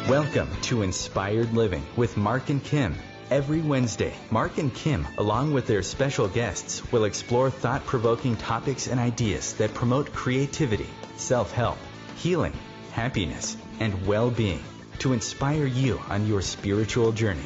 Welcome to Inspired Living with Mark and Kim. Every Wednesday, Mark and Kim, along with their special guests, will explore thought-provoking topics and ideas that promote creativity, self-help, healing, happiness, and well-being to inspire you on your spiritual journey.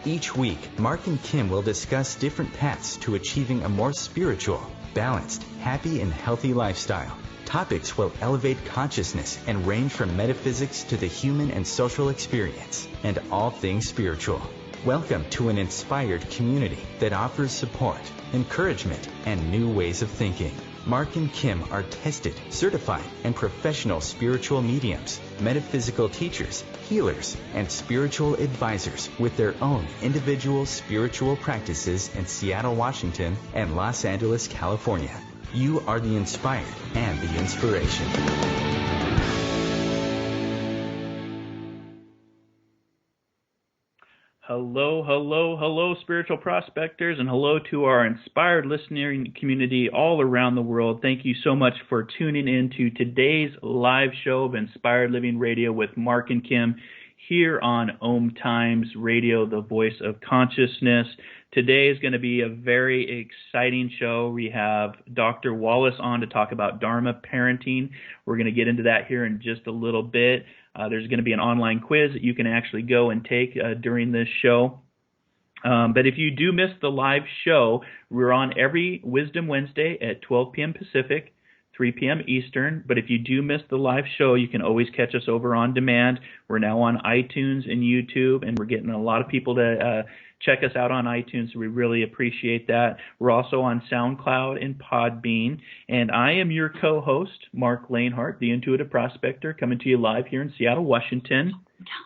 Each week, Mark and Kim will discuss different paths to achieving a more spiritual, balanced, happy, and healthy lifestyle. Topics will elevate consciousness and range from metaphysics to the human and social experience, and all things spiritual. Welcome to an inspired community that offers support, encouragement, and new ways of thinking. Mark and Kim are tested, certified, and professional spiritual mediums, metaphysical teachers, healers, and spiritual advisors with their own individual spiritual practices in Seattle, Washington, and Los Angeles, California. You are the inspired and the inspiration. Hello, spiritual prospectors, and hello to our inspired listening community all around the world. Thank you so much for tuning in to today's live show of Inspired Living Radio with Mark and Kim here on OMTimes Radio, the voice of consciousness. Today is going to be a very exciting show. We have Dr. Walace on to talk about Dharma parenting. We're going to get into that here in just a little bit. There's going to be an online quiz that you can actually go and take during this show. But if you do miss the live show, we're on every Wisdom Wednesday at 12 p.m. Pacific, 3 p.m. Eastern. But if you do miss the live show, you can always catch us over on demand. We're now on iTunes and YouTube, and we're getting a lot of people to check us out on iTunes, so we really appreciate that. We're also on SoundCloud and Podbean, and I am your co-host, Mark Lanehart, the Intuitive Prospector, coming to you live here in Seattle, Washington.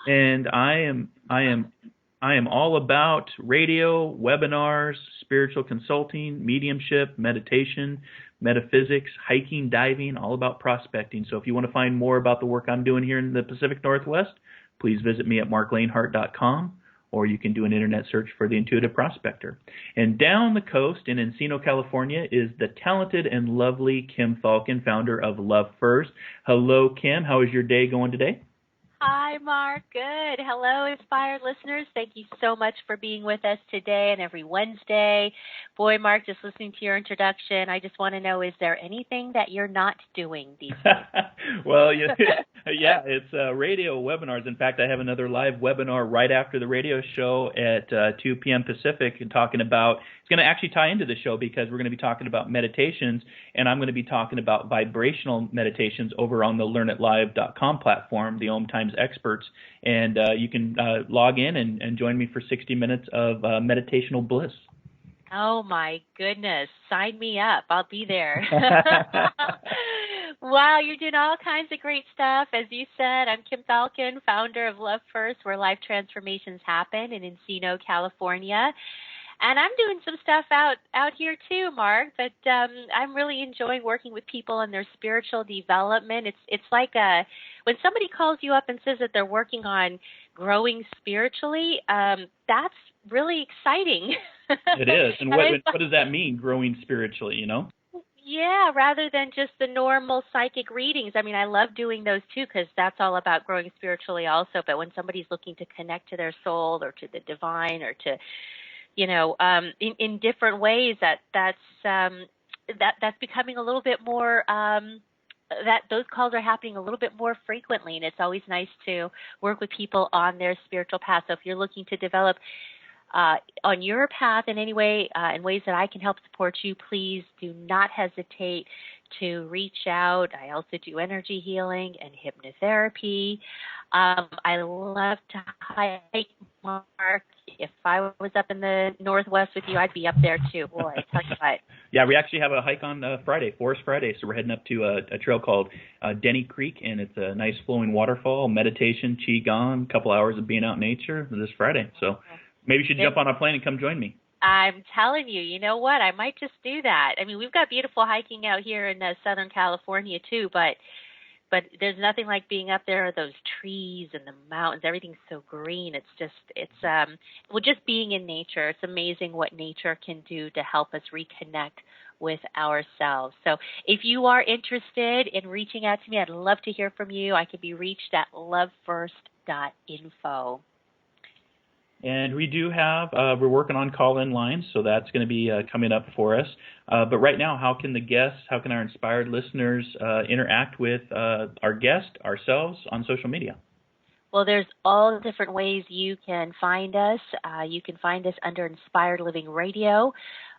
And I am all about radio, webinars, spiritual consulting, mediumship, meditation, metaphysics, hiking, diving, all about prospecting. So if you want to find more about the work I'm doing here in the Pacific Northwest, please visit me at marklanehart.com. Or you can do an internet search for the Intuitive Prospector. And down the coast in Encino, California, is the talented and lovely Kim Falcon, founder of Love First. Hello, Kim. How is your day going today? Hi, Mark. Good. Hello, inspired listeners. Thank you so much for being with us today and every Wednesday. Boy, Mark, just listening to your introduction, I just want to know, is there anything that you're not doing these days? Well, yeah, it's radio webinars. In fact, I have another live webinar right after the radio show at 2 p.m. Pacific and talking about, it's going to actually tie into the show because we're going to be talking about meditations, and I'm going to be talking about vibrational meditations over on the learnitlive.com platform, the OMTimes experts, and you can log in and join me for 60 minutes of meditational bliss. Oh, my goodness. Sign me up. I'll be there. Wow, you're doing all kinds of great stuff. As you said, I'm Kim Falcon, founder of Love First, where life transformations happen in Encino, California. And I'm doing some stuff out here too, Mark, but I'm really enjoying working with people on their spiritual development. It's like when somebody calls you up and says that they're working on growing spiritually, that's really exciting. It is. And what does that mean, growing spiritually, you know? Yeah, rather than just the normal psychic readings. I mean, I love doing those too because that's all about growing spiritually also. But when somebody's looking to connect to their soul or to the divine or to, you know, in different ways, that's becoming a little bit more. That those calls are happening a little bit more frequently, and it's always nice to work with people on their spiritual path. So if you're looking to develop on your path in any way, in ways that I can help support you, please do not hesitate to reach out. I also do energy healing and hypnotherapy. I love to hike, Mark. If I was up in the Northwest with you, I'd be up there too. Boy, I tell you what. Yeah, we actually have a hike on Friday, Forest Friday. So we're heading up to a trail called Denny Creek, and it's a nice flowing waterfall, meditation, qigong, a couple hours of being out in nature this Friday. So maybe you should jump on a plane and come join me. I'm telling you, you know what? I might just do that. I mean, we've got beautiful hiking out here in Southern California too, but there's nothing like being up there, those trees and the mountains, everything's so green. Just being in nature. It's amazing what nature can do to help us reconnect with ourselves. So if you are interested in reaching out to me, I'd love to hear from you. I can be reached at lovefirst www.walace.info. And we do have, we're working on call-in lines, so that's going to be coming up for us. But right now, how can our inspired listeners interact with our guest, ourselves, on social media? Well, there's all different ways you can find us. You can find us under Inspired Living Radio,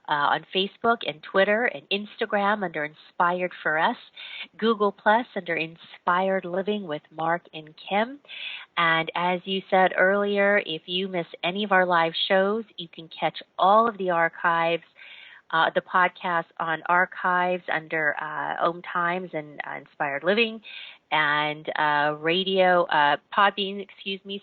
on Facebook and Twitter and Instagram under Inspired for Us, Google Plus under Inspired Living with Mark and Kim. And as you said earlier, if you miss any of our live shows, you can catch all of the archives, the podcast on archives under OMTimes and Inspired Living, and radio, Podbean,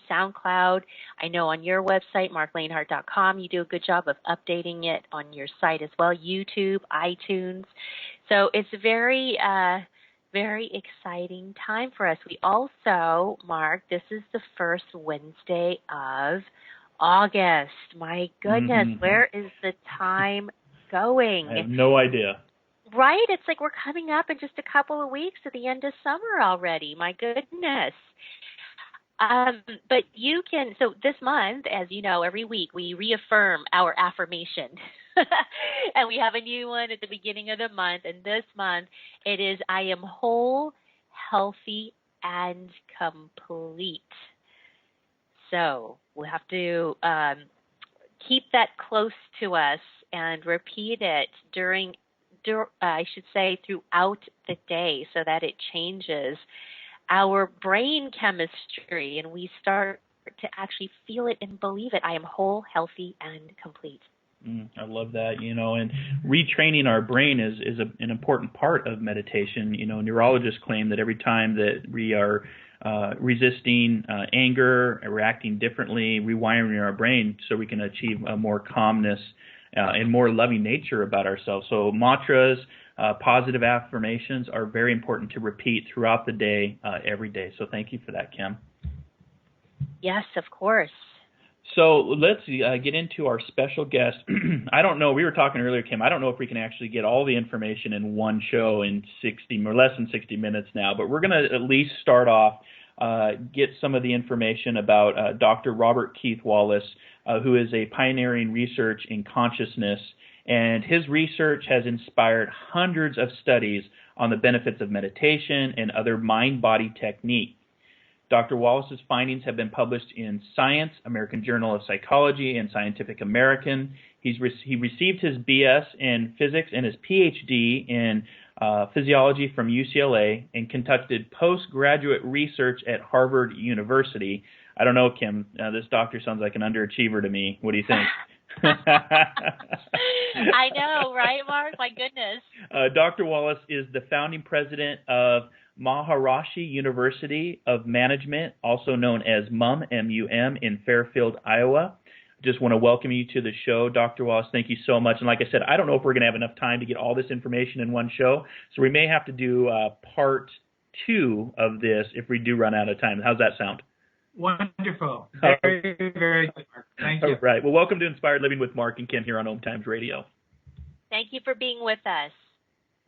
SoundCloud. I know on your website, marklanehart.com, you do a good job of updating it on your site as well, YouTube, iTunes. So it's a very, very exciting time for us. We also, Mark, this is the first Wednesday of August. My goodness, where is the time going? I have no idea. Right? It's like we're coming up in just a couple of weeks to the end of summer already. My goodness. But you can, so this month, as you know, every week we reaffirm our affirmation. And we have a new one at the beginning of the month. And this month it is, I am whole, healthy, and complete. So we'll have to keep that close to us and repeat it throughout the day so that it changes our brain chemistry and we start to actually feel it and believe it. I am whole, healthy, and complete. I love that, and retraining our brain is an important part of meditation. Neurologists claim that every time that we are resisting anger, reacting differently, rewiring our brain so we can achieve a more calmness and more loving nature about ourselves. So mantras, positive affirmations are very important to repeat throughout the day, every day. So thank you for that, Kim. Yes, of course. So let's get into our special guest. I don't know, we were talking earlier, Kim, I don't know if we can actually get all the information in one show in 60 or less than 60 minutes now, but we're going to at least start off, get some of the information about Dr. Robert Keith Wallace, who is a pioneering research in consciousness, and his research has inspired hundreds of studies on the benefits of meditation and other mind-body techniques. Dr. Wallace's findings have been published in Science, American Journal of Psychology, and Scientific American. He received his BS in physics and his PhD in physiology from UCLA and conducted postgraduate research at Harvard University. I don't know, Kim, this doctor sounds like an underachiever to me. What do you think? I know, right, Mark? My goodness. Dr. Wallace is the founding president of Maharishi University of Management, also known as MUM, M-U-M, in Fairfield, Iowa. Just want to welcome you to the show, Dr. Wallace. Thank you so much. And like I said, I don't know if we're going to have enough time to get all this information in one show, so we may have to do part 2 of this if we do run out of time. How's that sound? Wonderful. Very, very good, Mark. Thank you. All right. Well, welcome to Inspired Living with Mark and Kim here on OMTimes Radio. Thank you for being with us.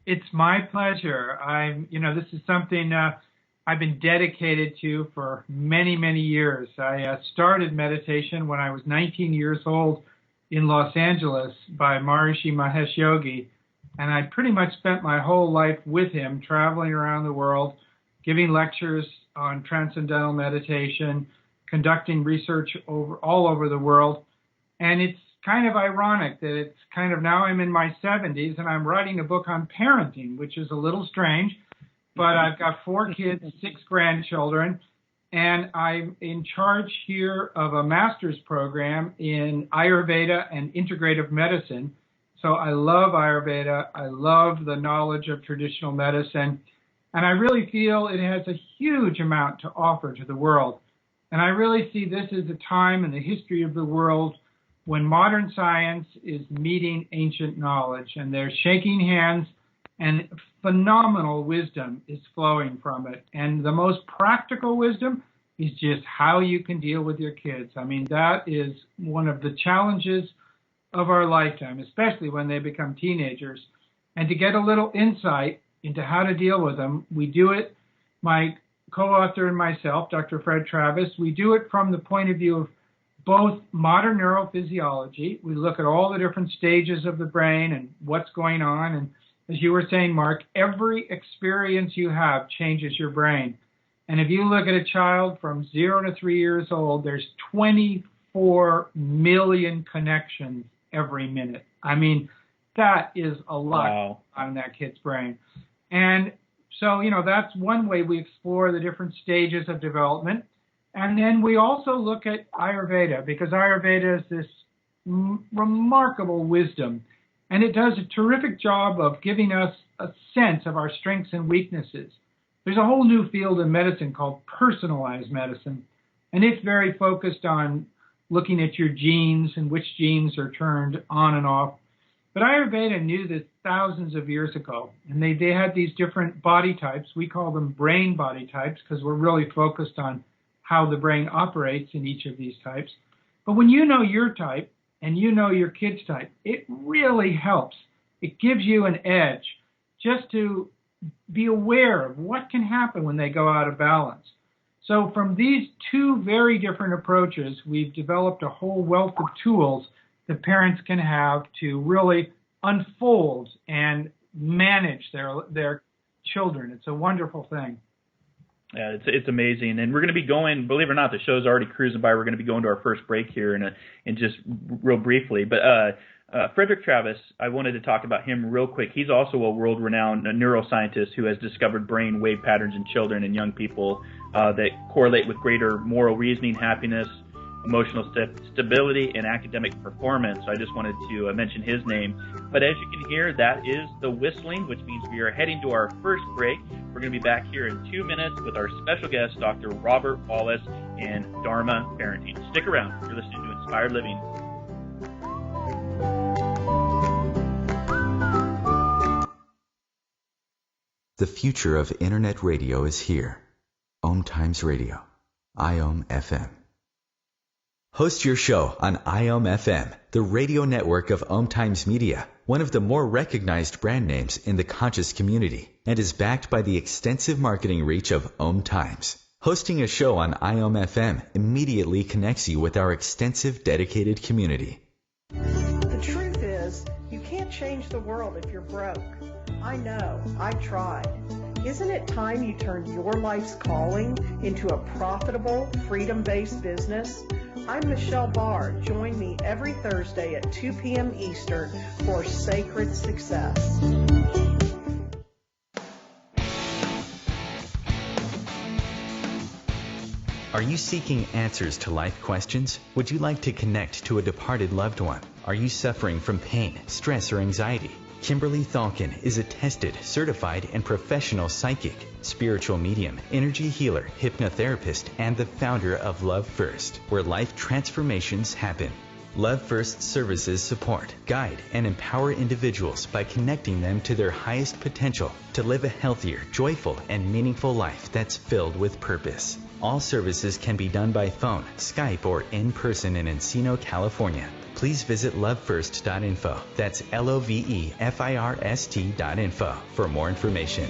It's my pleasure. This is something I've been dedicated to for many, many years. I started meditation when I was 19 years old in Los Angeles by Maharishi Mahesh Yogi, and I pretty much spent my whole life with him, traveling around the world, giving lectures on transcendental meditation, conducting research all over the world. And it's kind of ironic that it's kind of now I'm in my 70s and I'm writing a book on parenting, which is a little strange, but I've got 4 kids, 6 grandchildren, and I'm in charge here of a master's program in Ayurveda and integrative medicine. So I love Ayurveda. I love the knowledge of traditional medicine. And I really feel it has a huge amount to offer to the world. And I really see this as a time in the history of the world when modern science is meeting ancient knowledge, and they're shaking hands, and phenomenal wisdom is flowing from it. And the most practical wisdom is just how you can deal with your kids. I mean, that is one of the challenges of our lifetime, especially when they become teenagers. And to get a little insight into how to deal with them, we do it. My co-author and myself, Dr. Fred Travis, we do it from the point of view of both modern neurophysiology. We look at all the different stages of the brain and what's going on. And as you were saying, Mark, every experience you have changes your brain. And if you look at a child from 0 to 3 years old, there's 24 million connections every minute. I mean, that is a lot on that kid's brain. And so, that's one way we explore the different stages of development. And then we also look at Ayurveda, because Ayurveda is this remarkable wisdom. And it does a terrific job of giving us a sense of our strengths and weaknesses. There's a whole new field in medicine called personalized medicine. And it's very focused on looking at your genes and which genes are turned on and off. But Ayurveda knew this thousands of years ago. And they had these different body types. We call them brain body types because we're really focused on how the brain operates in each of these types. But when you know your type and you know your kid's type, it really helps. It gives you an edge just to be aware of what can happen when they go out of balance. So from these two very different approaches, we've developed a whole wealth of tools that parents can have to really unfold and manage their children. It's a wonderful thing. Yeah, it's amazing, and we're going to be going. Believe it or not, the show's already cruising by. We're going to be going to our first break here in just real briefly. But Frederick Travis, I wanted to talk about him real quick. He's also a world-renowned neuroscientist who has discovered brain wave patterns in children and young people that correlate with greater moral reasoning, happiness, emotional stability, and academic performance. So I just wanted to mention his name. But as you can hear, that is the whistling, which means we are heading to our first break. We're going to be back here in 2 minutes with our special guest, Dr. Robert Walace, and Dharma Parenting. Stick around. You're listening to Inspired Living. The future of Internet radio is here. OMTimes Radio, IOM FM. Host your show on IOM FM, the radio network of OMTimes Media, one of the more recognized brand names in the conscious community, and is backed by the extensive marketing reach of OMTimes. Hosting a show on IOM FM immediately connects you with our extensive dedicated community. The truth is, you can't change the world if you're broke. I know, I tried. Isn't it time you turned your life's calling into a profitable, freedom-based business? I'm Michelle Barr. Join me every Thursday at 2 p.m. Eastern for Sacred Success. Are you seeking answers to life questions? Would you like to connect to a departed loved one? Are you suffering from pain, stress, or anxiety? Kimberly Thalkin is a tested, certified, and professional psychic, spiritual medium, energy healer, hypnotherapist, and the founder of Love First, where life transformations happen. Love First services support, guide, and empower individuals by connecting them to their highest potential to live a healthier, joyful, and meaningful life that's filled with purpose. All services can be done by phone, Skype, or in person in Encino, California. Please visit lovefirst.info. That's LOVEFIRST.info for more information.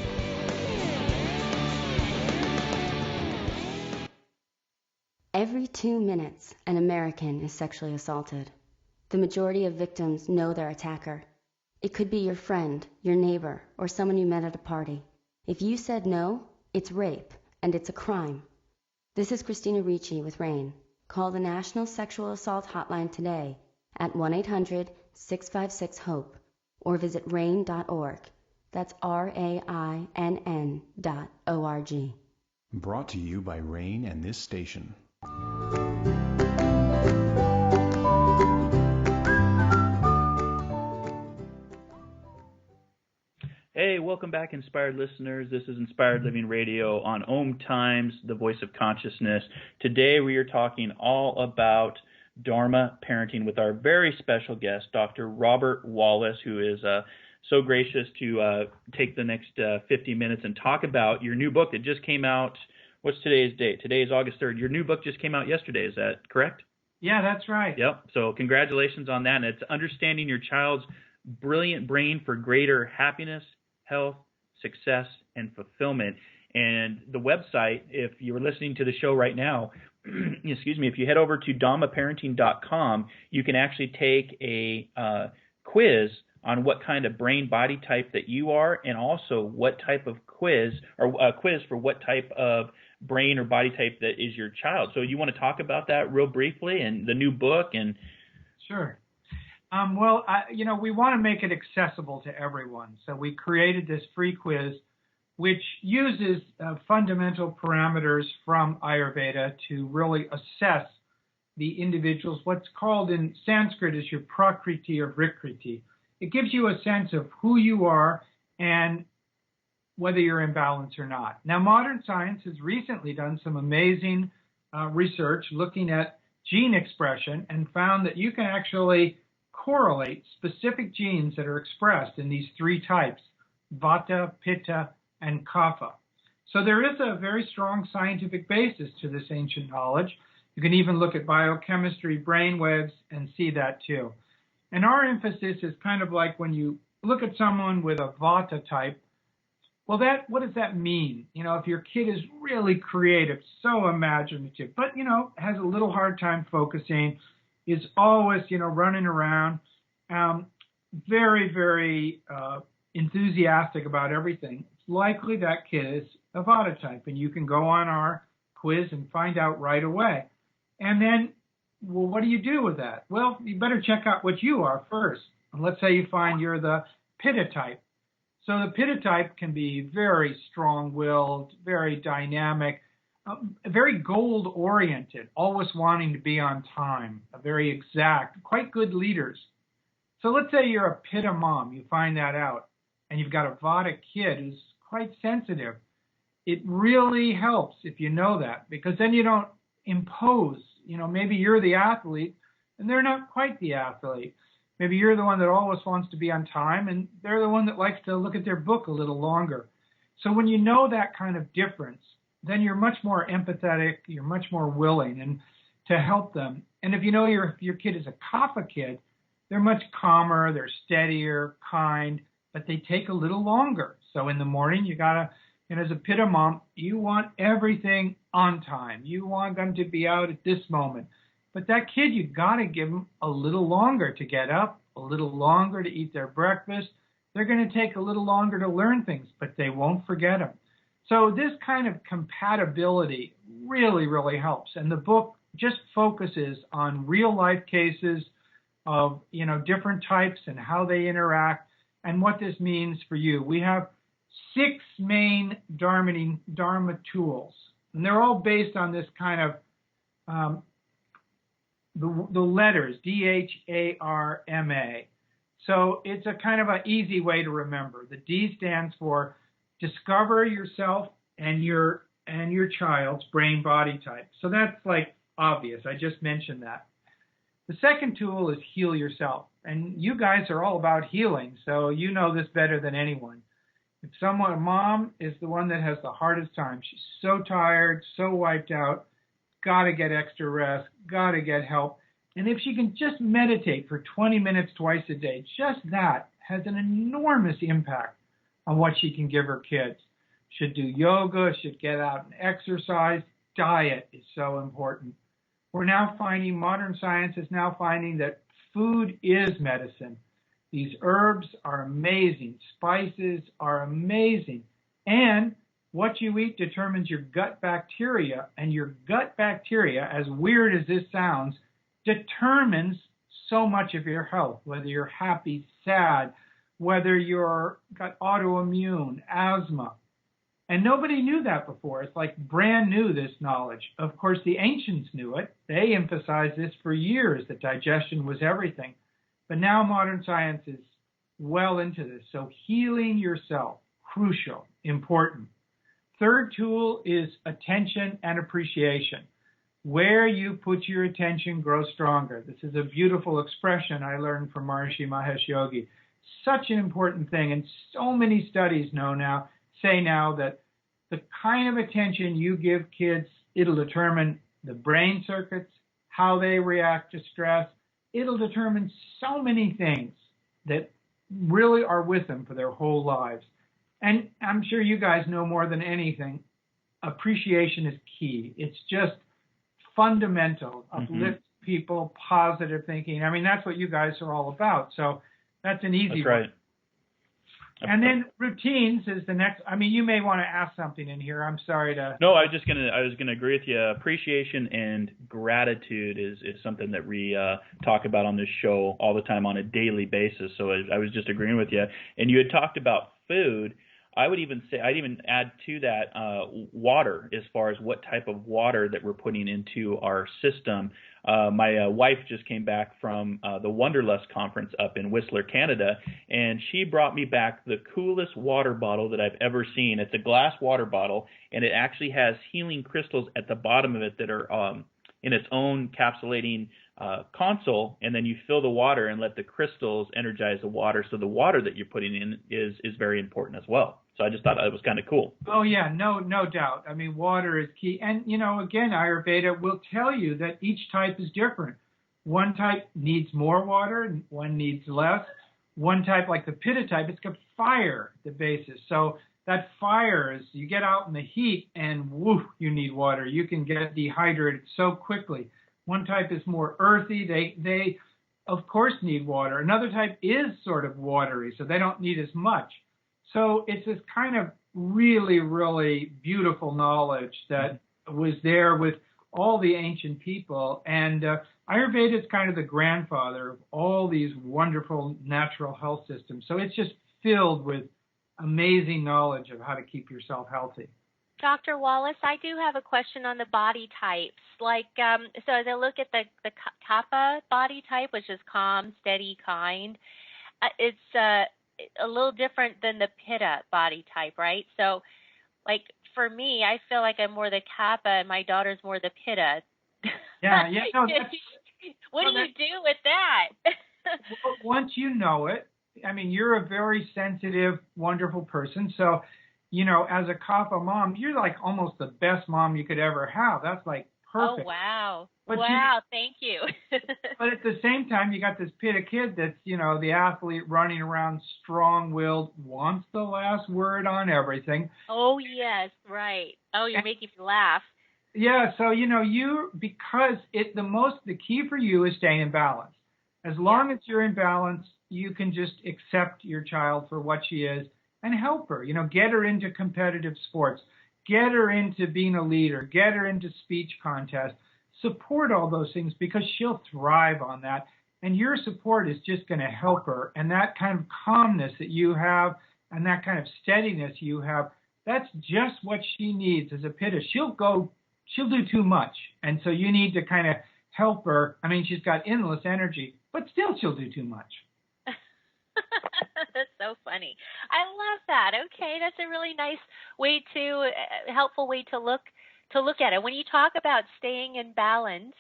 Every 2 minutes, an American is sexually assaulted. The majority of victims know their attacker. It could be your friend, your neighbor, or someone you met at a party. If you said no, it's rape, and it's a crime. This is Christina Ricci with RAIN. Call the National Sexual Assault Hotline today at 1-800-656-HOPE or visit RAIN.org. That's RAINN.org. Brought to you by RAIN and this station. Hey, welcome back, Inspired listeners. This is Inspired Living Radio on OMTimes, the voice of consciousness. Today we are talking all about Dharma parenting with our very special guest, Dr. Robert Walace, who is so gracious to take the next 50 minutes and talk about your new book that just came out. What's today's date? Today is August 3rd. Your new book just came out yesterday. Is that correct? Yeah, that's right. Yep. So congratulations on that. And it's Understanding Your Child's Brilliant Brain for Greater Happiness, Health, Success, and Fulfillment. And the website, if you're listening to the show right now, excuse me, if you head over to dhammaparenting.com, you can actually take a quiz on what kind of brain body type that you are, and also what type of quiz, or a quiz for what type of brain or body type that is your child. So you want to talk about that real briefly, and the new book? And Sure. Well, we want to make it accessible to everyone. So we created this free quiz, which uses fundamental parameters from Ayurveda to really assess the individual's, what's called in Sanskrit is your prakriti or vikriti. It gives you a sense of who you are and whether you're in balance or not. Now, modern science has recently done some amazing research looking at gene expression and found that you can actually correlate specific genes that are expressed in these three types, Vata, Pitta, and Kapha. So there is a very strong scientific basis to this ancient knowledge. You can even look at biochemistry, brain waves, and see that too. And our emphasis is kind of like when you look at someone with a Vata type, well, what does that mean? If your kid is really creative, so imaginative, but, has a little hard time focusing, is always, running around, very, very enthusiastic about everything, it's likely that kid is a Vata type. And you can go on our quiz and find out right away. And then, well, what do you do with that? Well, you better check out what you are first. And let's say you find you're the Pitta type. So the Pitta type can be very strong-willed, very dynamic, very goal-oriented, always wanting to be on time, very exact, quite good leaders. So let's say you're a Pitta mom, you find that out, and you've got a Vata kid who's quite sensitive. It really helps if you know that, because then you don't impose. Maybe you're the athlete, and they're not quite the athlete. Maybe you're the one that always wants to be on time, and they're the one that likes to look at their book a little longer. So when you know that kind of difference, then you're much more empathetic, you're much more willing and to help them. And if you know your kid is a Kapha kid, they're much calmer, they're steadier, kind, but they take a little longer. So in the morning, you gotta, and as a Pitta mom, you want everything on time. You want them to be out at this moment. But that kid, you got to give them a little longer to get up, a little longer to eat their breakfast. They're going to take a little longer to learn things, but they won't forget them. So this kind of compatibility really, really helps. And the book just focuses on real life cases of, different types and how they interact and what this means for you. We have 6 main Dharma tools, and they're all based on this kind of the letters, DHARMA. So it's a kind of an easy way to remember. The D stands for discover yourself and your child's brain body type. So that's like obvious. I just mentioned that. The second tool is heal yourself. And you guys are all about healing, so you know this better than anyone. If a mom is the one that has the hardest time, she's so tired, so wiped out, got to get extra rest, got to get help. And if she can just meditate for 20 minutes twice a day, just that has an enormous impact on what she can give her kids. Should do yoga, should get out and exercise. Diet is so important. We're now finding, modern science is now finding that food is medicine. These herbs are amazing. Spices are amazing. And what you eat determines your gut bacteria, and your gut bacteria, as weird as this sounds, determines so much of your health, whether you're happy, sad, whether you're got autoimmune, asthma. And nobody knew that before. It's like brand new, this knowledge. Of course, the ancients knew it. They emphasized this for years, that digestion was everything. But now modern science is well into this. So healing yourself, crucial, important. Third tool is attention and appreciation. Where you put your attention grows stronger. This is a beautiful expression I learned from Maharishi Yogi. Such an important thing, and so many studies say now that the kind of attention you give kids, it'll determine the brain circuits, how they react to stress. It'll determine so many things that really are with them for their whole lives. And I'm sure you guys know more than anything, appreciation is key. It's just fundamental. Uplift people, positive thinking. I mean, that's what you guys are all about. So that's an easy one. Right. And then routines is the next. I mean, you may want to ask something in here. I'm sorry to. No, I was gonna agree with you. Appreciation and gratitude is something that we talk about on this show all the time on a daily basis. So I was just agreeing with you. And you had talked about food. I'd even add to that water, as far as what type of water that we're putting into our system. My wife just came back from the Wanderlust conference up in Whistler, Canada, and she brought me back the coolest water bottle that I've ever seen. It's a glass water bottle, and it actually has healing crystals at the bottom of it that are in its own encapsulating console, and then you fill the water and let the crystals energize the water. So the water that you're putting in is very important as well. So I just thought it was kind of cool. Oh yeah, no doubt. I mean, water is key. And again, Ayurveda will tell you that each type is different. One type needs more water, one needs less. One type, like the Pitta type, it's got fire, the basis. So that fire is, you get out in the heat and woo, you need water. You can get dehydrated so quickly. One type is more earthy. They of course need water. Another type is sort of watery, so they don't need as much. So it's this kind of really, really beautiful knowledge that was there with all the ancient people. And Ayurveda is kind of the grandfather of all these wonderful natural health systems. So it's just filled with amazing knowledge of how to keep yourself healthy. Dr. Walace, I do have a question on the body types. Like, so as I look at the Kapha body type, which is calm, steady, kind, it's a little different than the Pitta body type, right? So, like, for me, I feel like I'm more the Kapha and my daughter's more the Pitta. Yeah. No, what do you do with that? Well, once you know it, I mean, you're a very sensitive, wonderful person. So, as a Kapha mom, you're like almost the best mom you could ever have. That's like perfect. Oh, wow. But thank you. But at the same time, you got this Pitta kid that's, the athlete running around, strong-willed, wants the last word on everything. Oh, yes, right. Oh, you're making me laugh. Yeah, so, because the key for you is staying in balance. As long as you're in balance, you can just accept your child for what she is and help her. Get her into competitive sports. Get her into being a leader. Get her into speech contests. Support all those things because she'll thrive on that. And your support is just going to help her. And that kind of calmness that you have and that kind of steadiness you have, that's just what she needs as a Pitta. She'll do too much. And so you need to kind of help her. I mean, she's got endless energy, but still she'll do too much. That's so funny. I love that. Okay, that's a really nice way helpful way to look at it. When you talk about staying in balance,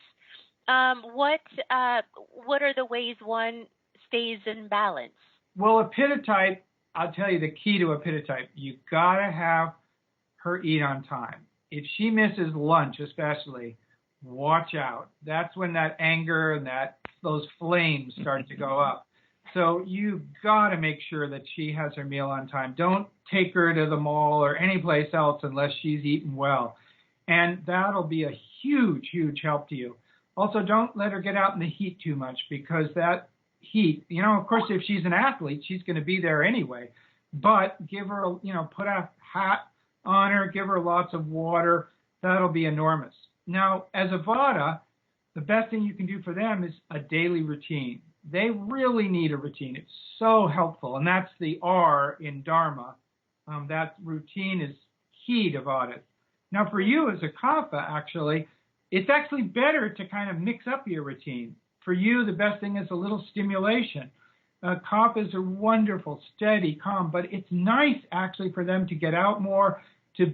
what are the ways one stays in balance? Well, a Pitta type, I'll tell you the key to a Pitta type. You gotta have her eat on time. If she misses lunch, especially, watch out. That's when that anger and those flames start to go up. So you've got to make sure that she has her meal on time. Don't take her to the mall or any place else unless she's eaten well. And that'll be a huge, huge help to you. Also, don't let her get out in the heat too much because that heat, of course, if she's an athlete, she's going to be there anyway. But give her, put a hat on her, give her lots of water. That'll be enormous. Now, as a Vata, the best thing you can do for them is a daily routine. They really need a routine. It's so helpful. And that's the R in Dharma. That routine is key to Vata. Now, for you as a Kapha, actually, it's actually better to kind of mix up your routine. For you, the best thing is a little stimulation. Kaphas are wonderful, steady, calm, but it's nice actually for them to get out more, to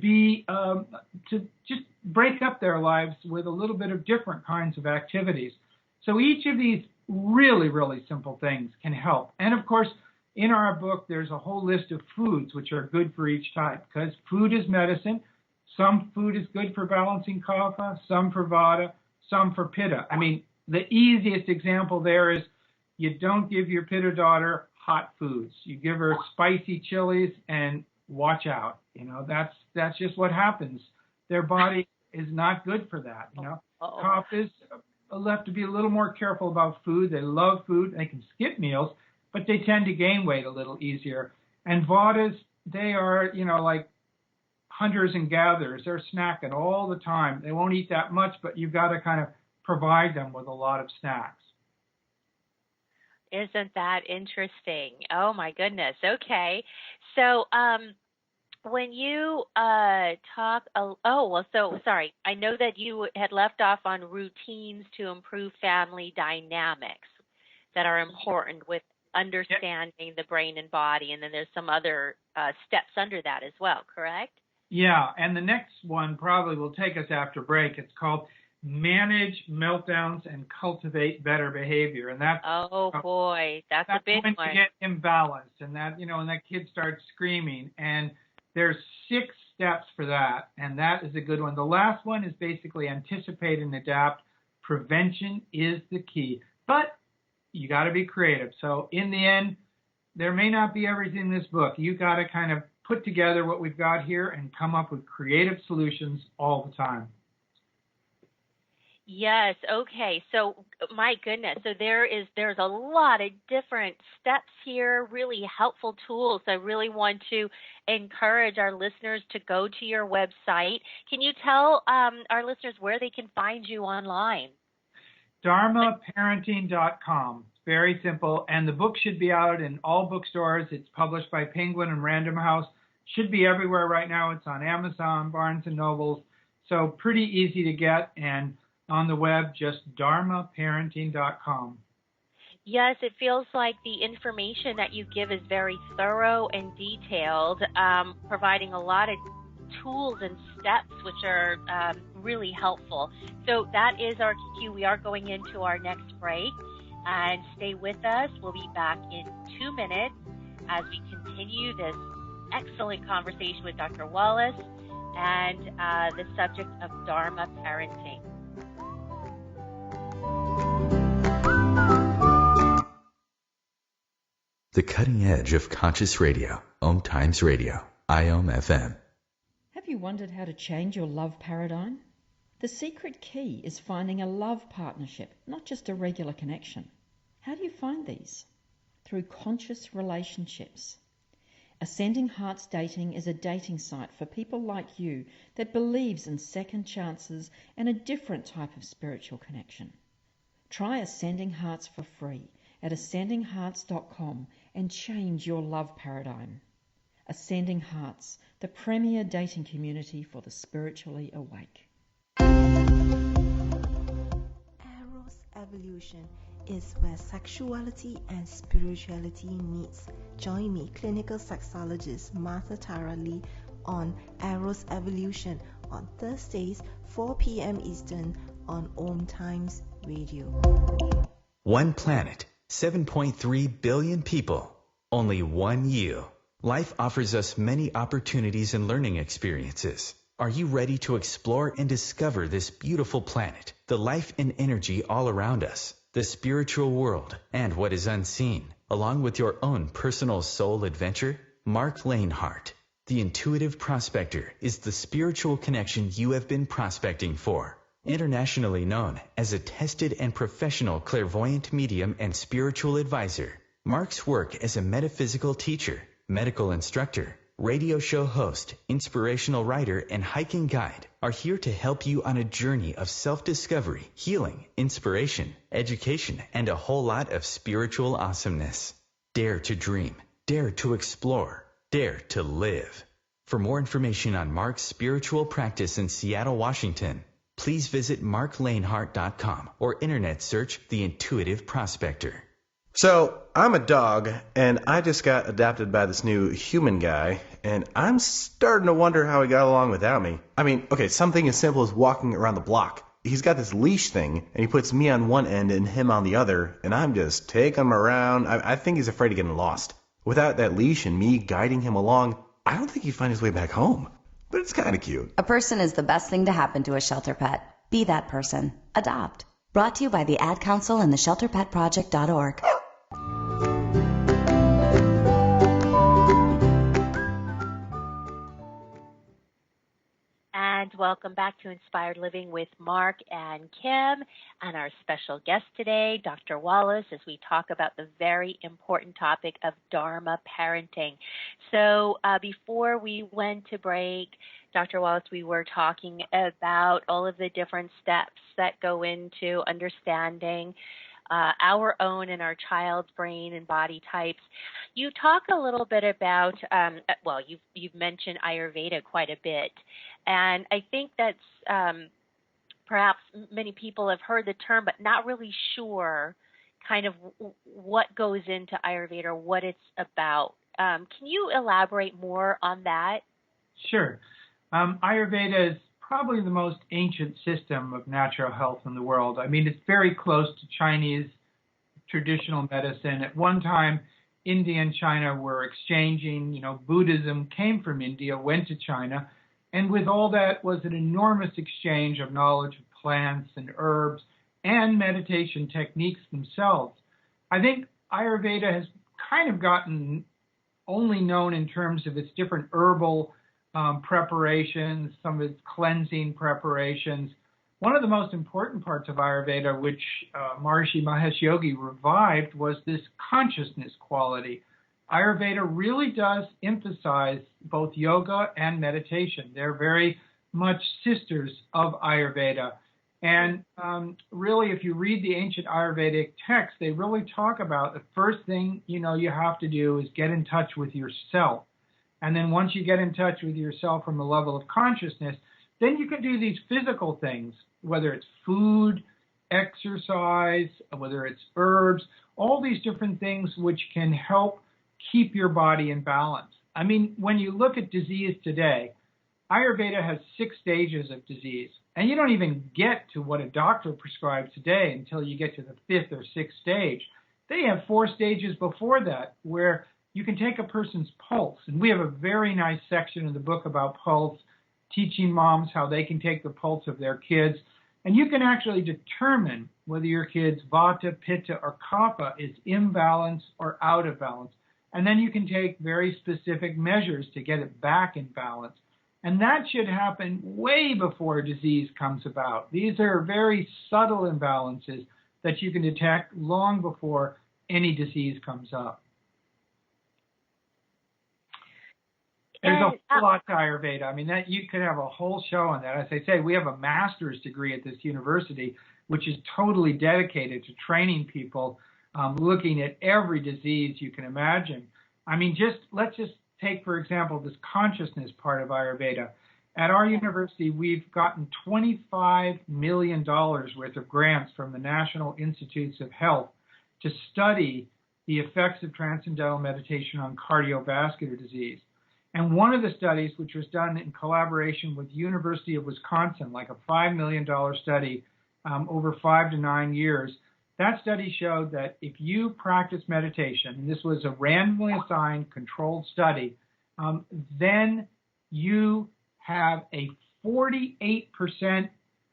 just break up their lives with a little bit of different kinds of activities. So each of these really, really simple things can help. And of course, in our book, there's a whole list of foods which are good for each type because food is medicine. Some food is good for balancing Kapha, some for Vata, some for Pitta. I mean, the easiest example there is you don't give your Pitta daughter hot foods. You give her spicy chilies and watch out. That's just what happens. their body is not good for that. Cough is have to be a little more careful about food. They love food. They can skip meals, but they tend to gain weight a little easier. And Vadas, they are, like hunters and gatherers. They're snacking all the time. They won't eat that much, but you've got to kind of provide them with a lot of snacks. Isn't that interesting? Oh my goodness. Okay. So, when you talk, sorry, I know that you had left off on routines to improve family dynamics that are important with understanding the brain and body, and then there's some other steps under that as well, correct? Yeah, and the next one probably will take us after break. It's called Manage Meltdowns and Cultivate Better Behavior, and that's that's a big when one. you get imbalanced, and that and that kid starts screaming, and there's 6 steps for that, and that is a good one. The last one is basically anticipate and adapt. Prevention is the key, but you got to be creative. So in the end, there may not be everything in this book. You got to kind of put together what we've got here and come up with creative solutions all the time. Yes. Okay. So, my goodness. So there's a lot of different steps here, really helpful tools. I really want to encourage our listeners to go to your website. Can you tell our listeners where they can find you online? DharmaParenting.com. It's very simple. And the book should be out in all bookstores. It's published by Penguin and Random House. Should be everywhere right now. It's on Amazon, Barnes & Nobles. So pretty easy to get. And on the web, just dharmaparenting.com. Yes, it feels like the information that you give is very thorough and detailed, providing a lot of tools and steps which are really helpful. So that is our cue. We are going into our next break, and stay with us. We'll be back in 2 minutes as we continue this excellent conversation with Dr. Walace and the subject of Dharma parenting. The cutting edge of conscious radio, OMTimes Radio, IOM FM. Have you wondered how to change your love paradigm? The secret key is finding a love partnership, not just a regular connection. How do you find these? Through conscious relationships. Ascending Hearts Dating is a dating site for people like you that believes in second chances and a different type of spiritual connection. Try Ascending Hearts for free at ascendinghearts.com and change your love paradigm. Ascending Hearts, the premier dating community for the spiritually awake. Eros Evolution is where sexuality and spirituality meets. Join me, clinical sexologist Martha Tara Lee, on Eros Evolution on Thursdays, 4 p.m. Eastern on OMTimes Radio. One planet, 7.3 billion people, only one you. Life offers us many opportunities and learning experiences. Are you ready to explore and discover this beautiful planet, the life and energy all around us, the spiritual world, and what is unseen, along with your own personal soul adventure? Mark Lanehart, the intuitive prospector, is the spiritual connection you have been prospecting for. Internationally known as a tested and professional clairvoyant medium and spiritual advisor, Mark's work as a metaphysical teacher, medical instructor, radio show host, inspirational writer, and hiking guide are here to help you on a journey of self-discovery, healing, inspiration, education, and a whole lot of spiritual awesomeness. Dare to dream, dare to explore, dare to live. For more information on Mark's spiritual practice in Seattle, Washington, please visit marklanehart.com or internet search The Intuitive Prospector. So, I'm a dog, and I just got adopted by this new human guy, and I'm starting to wonder how he got along without me. I mean, okay, something as simple as walking around the block. He's got this leash thing, and he puts me on one end and him on the other, and I'm just taking him around. I think he's afraid of getting lost. Without that leash and me guiding him along, I don't think he'd find his way back home. But it's kind of cute. A person is the best thing to happen to a shelter pet. Be that person. Adopt. Brought to you by the Ad Council and the ShelterPetProject.org. And welcome back to Inspired Living with Mark and Kim and our special guest today, Dr. Walace, as we talk about the very important topic of Dharma parenting. So before we went to break, Dr. Walace, we were talking about all of the different steps that go into understanding our own and our child's brain and body types. You talk a little bit about, you've mentioned Ayurveda quite a bit, and I think that's perhaps many people have heard the term, but not really sure kind of what goes into Ayurveda or what it's about. Can you elaborate more on that? Sure. Ayurveda is probably the most ancient system of natural health in the world. I mean, it's very close to Chinese traditional medicine. At one time, India and China were exchanging. Buddhism came from India, went to China, and with all that was an enormous exchange of knowledge of plants and herbs and meditation techniques themselves. I think Ayurveda has kind of gotten only known in terms of its different herbal preparations, some of its cleansing preparations. One of the most important parts of Ayurveda, which Maharishi Mahesh Yogi revived, was this consciousness quality. Ayurveda really does emphasize both yoga and meditation. They're very much sisters of Ayurveda. And really, if you read the ancient Ayurvedic texts, they really talk about the first thing you have to do is get in touch with yourself. And then once you get in touch with yourself from a level of consciousness, then you can do these physical things, whether it's food, exercise, whether it's herbs, all these different things which can help keep your body in balance. I mean, when you look at disease today, Ayurveda has 6 stages of disease. And you don't even get to what a doctor prescribes today until you get to the 5th or 6th stage. They have 4 stages before that where you can take a person's pulse. And we have a very nice section in the book about pulse, teaching moms how they can take the pulse of their kids. And you can actually determine whether your kid's vata, pitta, or kapha is imbalanced or out of balance. And then you can take very specific measures to get it back in balance. And that should happen way before disease comes about. These are very subtle imbalances that you can detect long before any disease comes up. There's a whole lot to Ayurveda. I mean, that you could have a whole show on that. As I say, we have a master's degree at this university, which is totally dedicated to training people, looking at every disease you can imagine. I mean, let's just take, for example, this consciousness part of Ayurveda. At our university, we've gotten $25 million worth of grants from the National Institutes of Health to study the effects of transcendental meditation on cardiovascular disease. And one of the studies, which was done in collaboration with the University of Wisconsin, like a $5 million study over 5 to 9 years, that study showed that if you practice meditation, and this was a randomly assigned controlled study, then you have a 48%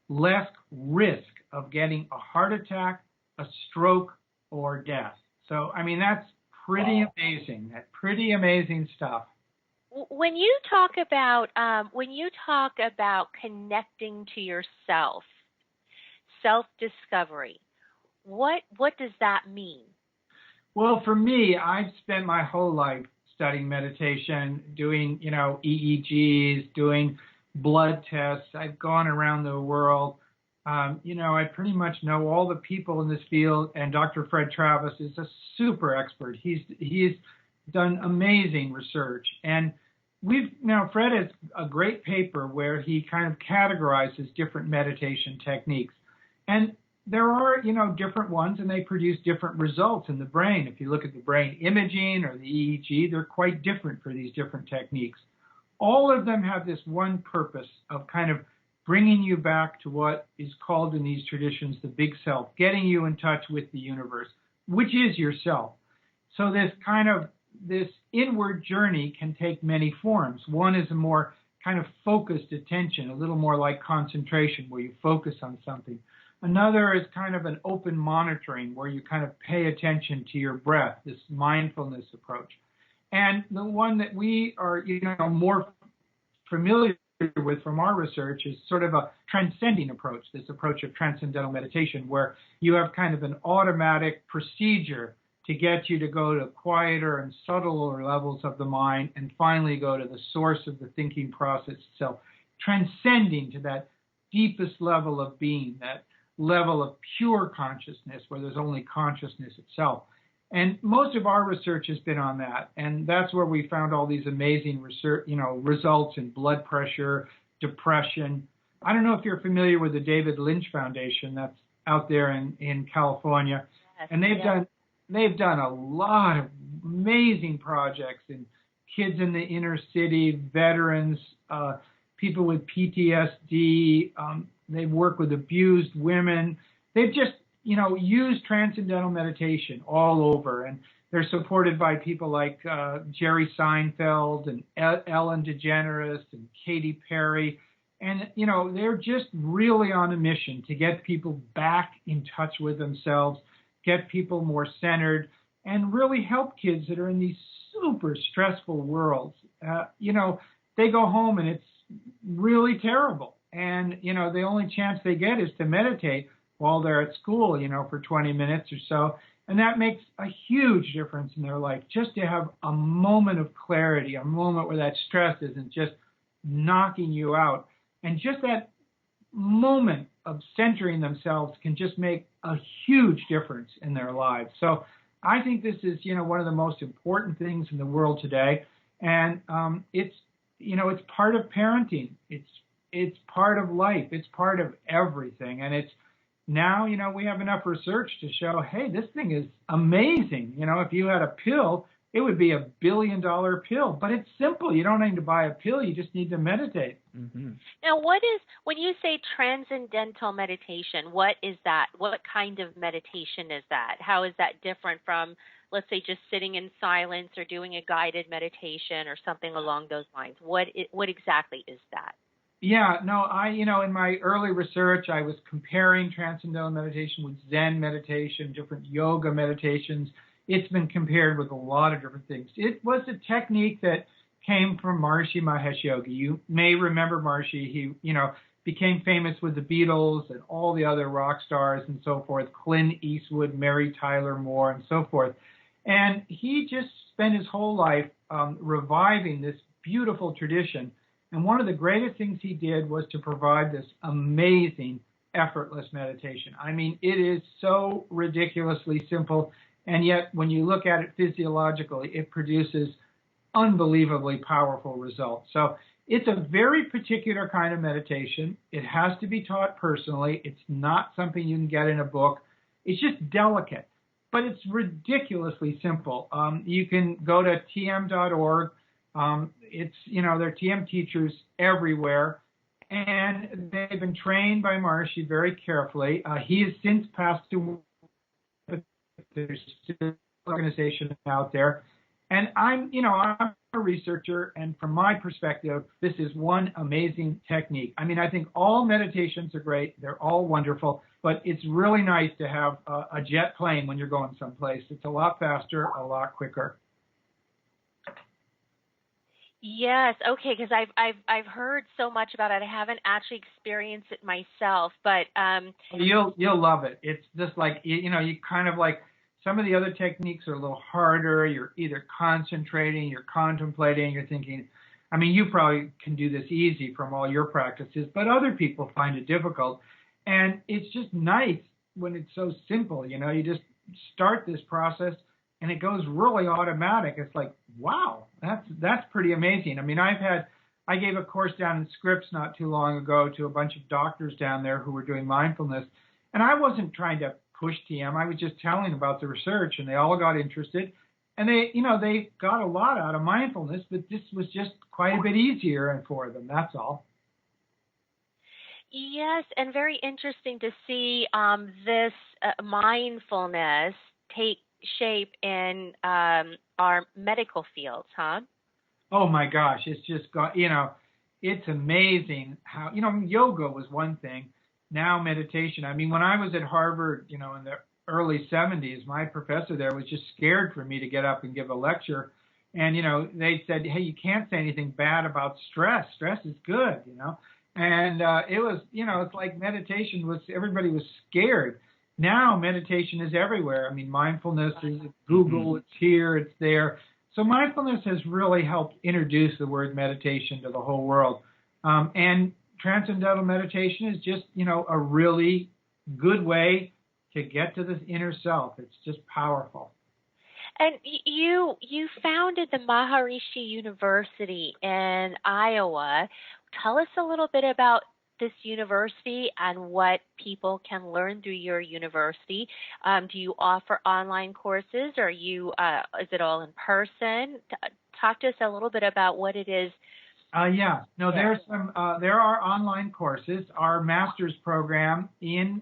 less risk of getting a heart attack, a stroke, or death. So, I mean, that's pretty amazing. That's pretty amazing stuff. When you talk about connecting to yourself, self-discovery, what does that mean? Well, for me, I've spent my whole life studying meditation, doing, EEGs, doing blood tests. I've gone around the world. I pretty much know all the people in this field, and Dr. Fred Travis is a super expert. He's done amazing research. And Fred has a great paper where he kind of categorizes different meditation techniques. And there are, different ones, and they produce different results in the brain. If you look at the brain imaging or the EEG, they're quite different for these different techniques. All of them have this one purpose of kind of bringing you back to what is called in these traditions the big self, getting you in touch with the universe, which is yourself. So this inward journey can take many forms. One is a more kind of focused attention, a little more like concentration, where you focus on something. Another is kind of an open monitoring, where you kind of pay attention to your breath, this mindfulness approach. And the one that we are, more familiar with from our research is sort of a transcending approach, this approach of transcendental meditation, where you have kind of an automatic procedure to get you to go to quieter and subtler levels of the mind and finally go to the source of the thinking process itself, transcending to that deepest level of being, that level of pure consciousness where there's only consciousness itself. And most of our research has been on that, and that's where we found all these amazing research, results in blood pressure, depression. I don't know if you're familiar with the David Lynch Foundation that's out there in California, yes, and they've done a lot of amazing projects in kids in the inner city, veterans, people with PTSD. They've worked with abused women. They've just use transcendental meditation all over, and they're supported by people like Jerry Seinfeld and Ellen DeGeneres and Katy Perry, and they're just really on a mission to get people back in touch with themselves, get people more centered, and really help kids that are in these super stressful worlds. They go home and it's really terrible, and the only chance they get is to meditate while they're at school, for 20 minutes or so. And that makes a huge difference in their life, just to have a moment of clarity, a moment where that stress isn't just knocking you out. And just that moment of centering themselves can just make a huge difference in their lives. So I think this is, one of the most important things in the world today. And it's part of parenting. It's part of life. It's part of everything. And it's, now, we have enough research to show, hey, this thing is amazing. If you had a pill, it would be $1 billion pill. But it's simple. You don't need to buy a pill. You just need to meditate. Mm-hmm. Now, when you say transcendental meditation, what is that? What kind of meditation is that? How is that different from, let's say, just sitting in silence or doing a guided meditation or something along those lines? What exactly is that? Yeah, no, in my early research, I was comparing transcendental meditation with Zen meditation, different yoga meditations. It's been compared with a lot of different things. It was a technique that came from Maharishi Mahesh Yogi. You may remember Maharishi. He, became famous with the Beatles and all the other rock stars and so forth, Clint Eastwood, Mary Tyler Moore, and so forth. And he just spent his whole life reviving this beautiful tradition. And one of the greatest things he did was to provide this amazing, effortless meditation. I mean, it is so ridiculously simple, and yet when you look at it physiologically, it produces unbelievably powerful results. So it's a very particular kind of meditation. It has to be taught personally. It's not something you can get in a book. It's just delicate, but it's ridiculously simple. You can go to tm.org. It's, there are TM teachers everywhere, and they've been trained by Maharishi very carefully. He has since passed away, but there's still an organization out there. And I'm a researcher, and from my perspective, this is one amazing technique. I mean, I think all meditations are great. They're all wonderful, but it's really nice to have a jet plane when you're going someplace. It's a lot faster, a lot quicker. Yes, okay, because I've heard so much about it. I haven't actually experienced it myself, but you'll love it. It's just like you kind of like some of the other techniques are a little harder. You're either concentrating, you're contemplating, you're thinking. I mean, you probably can do this easy from all your practices, but other people find it difficult, and it's just nice when it's so simple. You just start this process. And it goes really automatic. It's like, wow, that's pretty amazing. I mean, I gave a course down in Scripps not too long ago to a bunch of doctors down there who were doing mindfulness. And I wasn't trying to push TM. I was just telling about the research, and they all got interested. And they got a lot out of mindfulness, but this was just quite a bit easier for them. That's all. Yes, and very interesting to see this mindfulness take shape in our medical fields, huh? Oh my gosh, it's just got, it's amazing how, yoga was one thing. Now meditation. I mean, when I was at Harvard, in the early 70s, my professor there was just scared for me to get up and give a lecture. And, they said, hey, you can't say anything bad about stress. Stress is good, And it was, it's like meditation everybody was scared. Now meditation is everywhere. I mean, mindfulness is Google, it's here, it's there. So mindfulness has really helped introduce the word meditation to the whole world. And transcendental meditation is just, a really good way to get to this inner self. It's just powerful. And you founded the Maharishi University in Iowa. Tell us a little bit about this university and what people can learn through your university. Do you offer online courses, or is it all in person? Talk to us a little bit about what it is. There are online courses. Our master's program in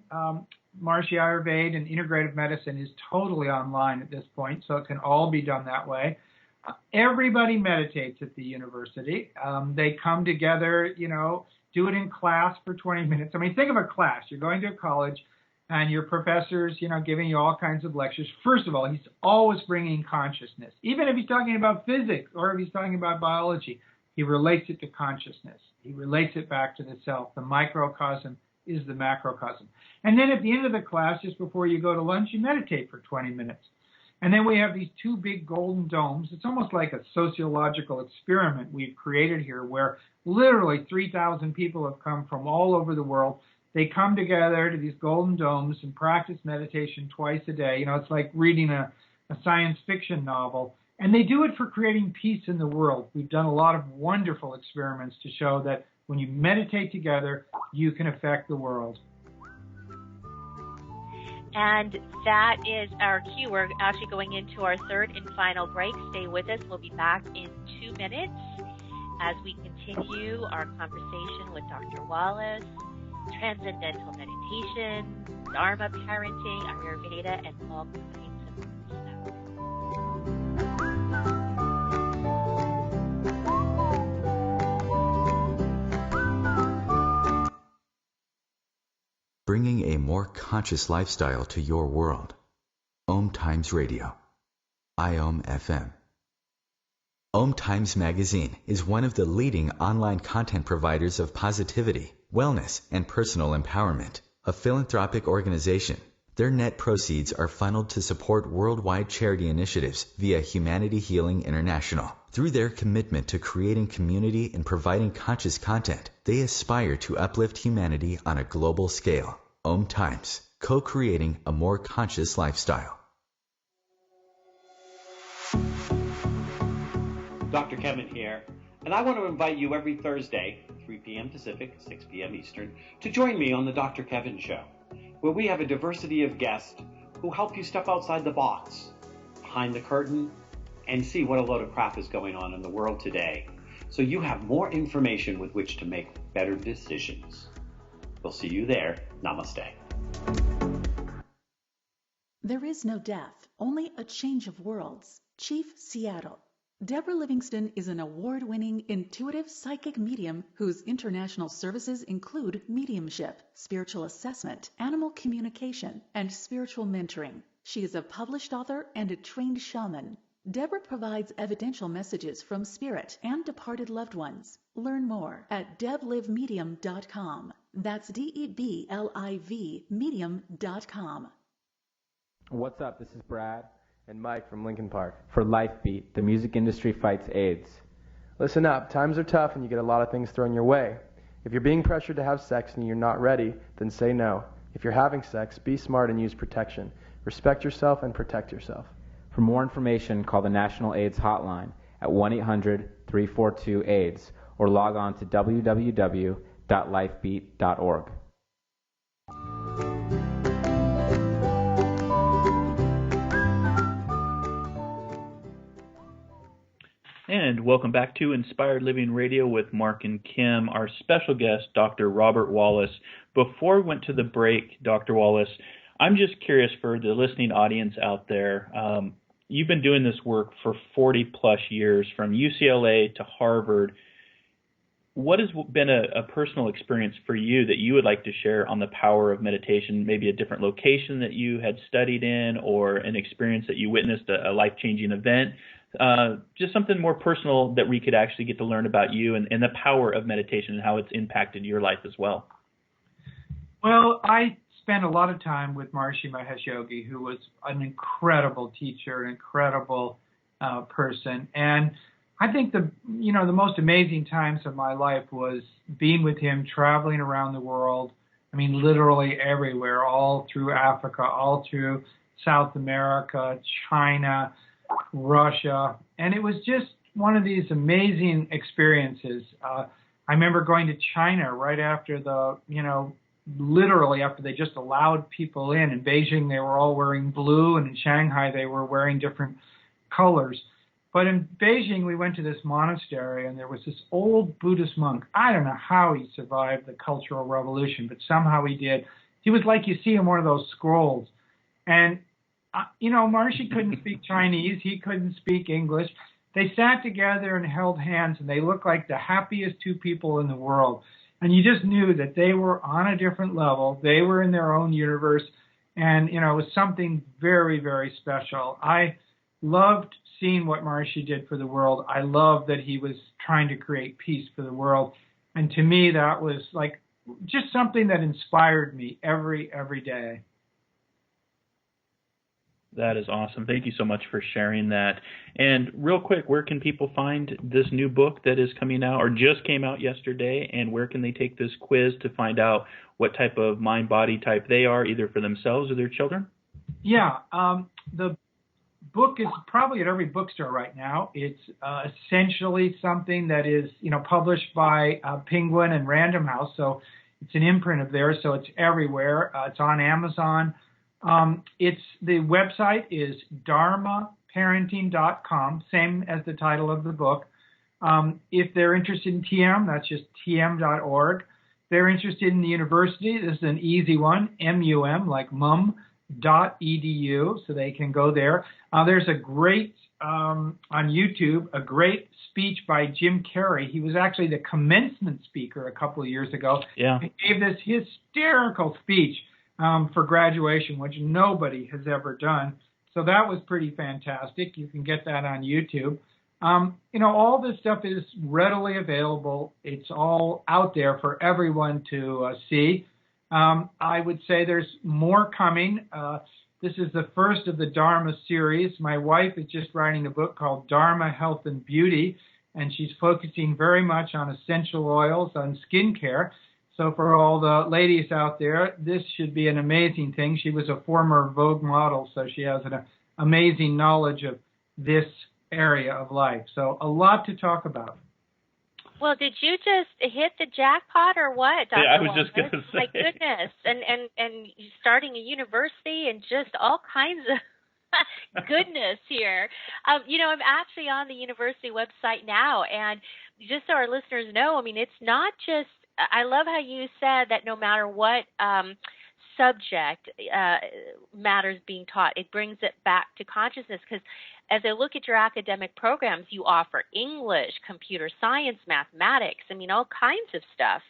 Maharishi Ayurveda and integrative medicine is totally online at this point, so it can all be done that way. Everybody meditates at the university. They come together, do it in class for 20 minutes. I mean, think of a class. You're going to a college, and your professor's, giving you all kinds of lectures. First of all, he's always bringing consciousness. Even if he's talking about physics or if he's talking about biology, he relates it to consciousness. He relates it back to the self. The microcosm is the macrocosm. And then at the end of the class, just before you go to lunch, you meditate for 20 minutes. And then we have these two big golden domes. It's almost like a sociological experiment we've created here, where literally 3,000 people have come from all over the world. They come together to these golden domes and practice meditation twice a day. It's like reading a science fiction novel. And they do it for creating peace in the world. We've done a lot of wonderful experiments to show that when you meditate together, you can affect the world. And that is our cue. We're actually going into our third and final break. Stay with us. We'll be back in 2 minutes as we continue our conversation with Dr. Walace, Transcendental Meditation, Dharma Parenting, Ayurveda, and all kinds of Bringing a more conscious lifestyle to your world. OMTimes Radio. IOM FM. OMTimes Magazine is one of the leading online content providers of positivity, wellness, and personal empowerment. A philanthropic organization, their net proceeds are funneled to support worldwide charity initiatives via Humanity Healing International. Through their commitment to creating community and providing conscious content, they aspire to uplift humanity on a global scale. OMTimes, co-creating a more conscious lifestyle. Dr. Kevin here, and I want to invite you every Thursday, 3 p.m. Pacific, 6 p.m. Eastern, to join me on the Dr. Kevin Show, where we have a diversity of guests who help you step outside the box, behind the curtain, and see what a load of crap is going on in the world today, so you have more information with which to make better decisions. We'll see you there. Namaste. There is no death, only a change of worlds. Chief Seattle. Deborah Livingston is an award-winning intuitive psychic medium whose international services include mediumship, spiritual assessment, animal communication, and spiritual mentoring. She is a published author and a trained shaman. Deborah provides evidential messages from spirit and departed loved ones. Learn more at deblivemedium.com. That's DEBLIV medium.com. What's up? This is Brad and Mike from Lincoln Park for LifeBeat, the music industry fights AIDS. Listen up, times are tough and you get a lot of things thrown your way. If you're being pressured to have sex and you're not ready, then say no. If you're having sex, be smart and use protection. Respect yourself and protect yourself. For more information, call the National AIDS Hotline at 1-800-342-AIDS or log on to www.lifebeat.org. And welcome back to Inspired Living Radio with Mark and Kim, our special guest, Dr. Robert Walace. Before we went to the break, Dr. Walace, I'm just curious for the listening audience out there. You've been doing this work for 40 plus years, from UCLA to Harvard. What has been a personal experience for you that you would like to share on the power of meditation, maybe a different location that you had studied in or an experience that you witnessed, a life-changing event just something more personal that we could actually get to learn about you and the power of meditation and how it's impacted your life as well. Well, I spent a lot of time with Maharishi Mahesh Yogi, who was an incredible teacher, an incredible person. And I think the most amazing times of my life was being with him, traveling around the world. I mean, literally everywhere, all through Africa, all through South America, China, Russia. And it was just one of these amazing experiences. I remember going to China right after literally after they just allowed people in. In Beijing, they were all wearing blue, and in Shanghai, they were wearing different colors. But in Beijing, we went to this monastery, and there was this old Buddhist monk. I don't know how he survived the Cultural Revolution, but somehow he did. He was like you see in one of those scrolls. And, Maharishi couldn't speak Chinese. He couldn't speak English. They sat together and held hands, and they looked like the happiest two people in the world. And you just knew that they were on a different level. They were in their own universe. And, it was something very, very special. I loved seeing what Maharishi did for the world. I loved that he was trying to create peace for the world. And to me, that was like just something that inspired me every day. That is awesome. Thank you so much for sharing that. And real quick, where can people find this new book that is coming out or just came out yesterday? And where can they take this quiz to find out what type of mind-body type they are, either for themselves or their children? Yeah, the book is probably at every bookstore right now. It's essentially something that is, published by Penguin and Random House. So it's an imprint of theirs. So it's everywhere. It's on Amazon. The website is dharmaparenting.com, same as the title of the book. If they're interested in TM, that's just tm.org. If they're interested in the university, this is an easy one, MUM, like mum.edu, so they can go there. There's a great, on YouTube, a great speech by Jim Carrey. He was actually the commencement speaker a couple of years ago. Yeah. He gave this hysterical speech for graduation, which nobody has ever done. So that was pretty fantastic. You can get that on YouTube. All this stuff is readily available. It's all out there for everyone to see. I would say there's more coming. This is the first of the Dharma series. My wife is just writing a book called Dharma, Health, and Beauty, and she's focusing very much on essential oils, on skincare. So for all the ladies out there, this should be an amazing thing. She was a former Vogue model, so she has an amazing knowledge of this area of life. So a lot to talk about. Well, did you just hit the jackpot or what, Dr. Yeah, I was Wallace? just going to say. My goodness. And starting a university and just all kinds of goodness here. I'm actually on the university website now, and just so our listeners know, it's not just, I love how you said that no matter what subject matters being taught, it brings it back to consciousness, because as I look at your academic programs, you offer English, computer science, mathematics, all kinds of stuff.